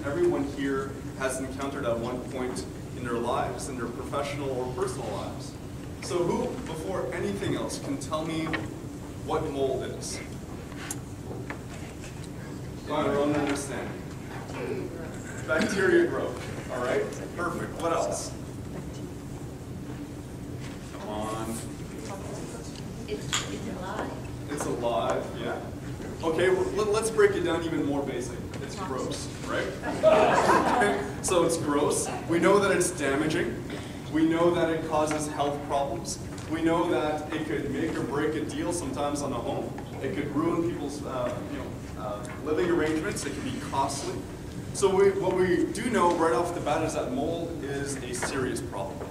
everyone here has encountered at one point in their lives, in their professional or personal lives. So who, before anything else, can tell me what mold is? By their own understanding. Bacteria growth. All right, perfect. What else? Come on. It's alive. It's alive, yeah. Okay, well, let's break it down even more basic. It's gross, right? So it's gross. We know that it's damaging. We know that it causes health problems. We know that it could make or break a deal sometimes on a home. It could ruin people's living arrangements. It can be costly. So what we do know right off the bat is that mold is a serious problem.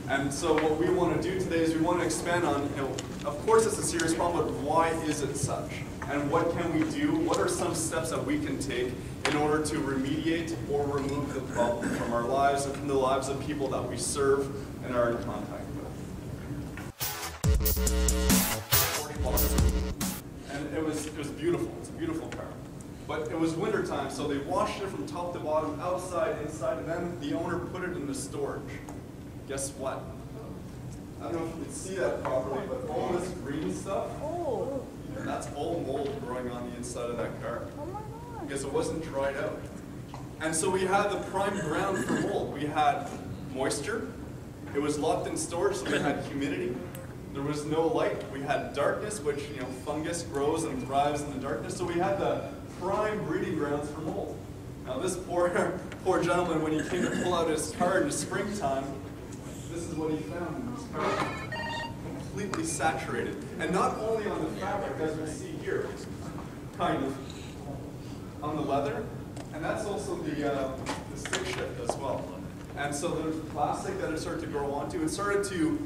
And so what we want to do today is we want to expand on, of course it's a serious problem, but why is it such? And what can we do? What are some steps that we can take in order to remediate or remove the problem from our lives and from the lives of people that we serve and are in contact with? And it was beautiful. It's a beautiful car. But it was wintertime, so they washed it from top to bottom, outside, inside, and then the owner put it into storage. Guess what? I don't know if you can see that properly, but all this green stuff, that's all mold growing on the inside of that car. Because it wasn't dried out. And so we had the prime ground for mold. We had moisture. It was locked in storage, so we had humidity. There was no light. We had darkness, which, fungus grows and thrives in the darkness. So we had the prime breeding grounds for mold. Now this poor gentleman, when he came to pull out his car in the springtime, this is what he found in his car. Completely saturated. And not only on the fabric, as we see here, kind of, on the leather, and that's also the stick shift as well. And so there's plastic that it started to grow onto. It started to,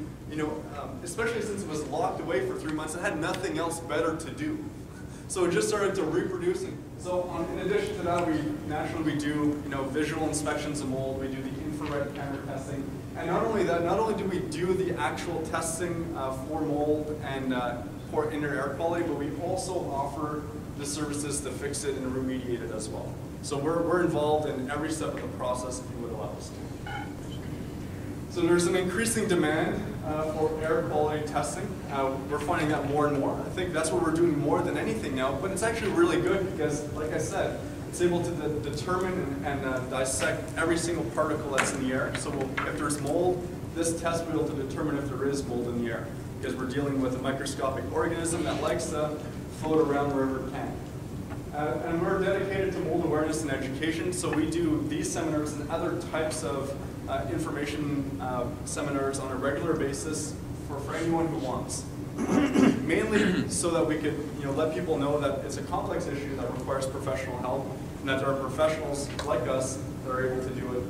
especially since it was locked away for 3 months, it had nothing else better to do. So it just started to reproducing. So in addition to that, we do visual inspections of mold. We do the infrared camera testing, and not only that, not only do we do the actual testing for mold and for inner air quality, but we also offer the services to fix it and remediate it as well. So we're involved in every step of the process, if you would allow us to. So there's an increasing demand for air quality testing. We're finding that more and more. I think that's what we're doing more than anything now, but it's actually really good because, like I said, it's able to determine and dissect every single particle that's in the air. So if there's mold, this test will be able to determine if there is mold in the air, because we're dealing with a microscopic organism that likes to float around wherever it can. And we're dedicated to mold awareness and education, so we do these seminars and other types of information seminars on a regular basis for anyone who wants. Mainly so that we could let people know that it's a complex issue that requires professional help, and that there are professionals like us that are able to do it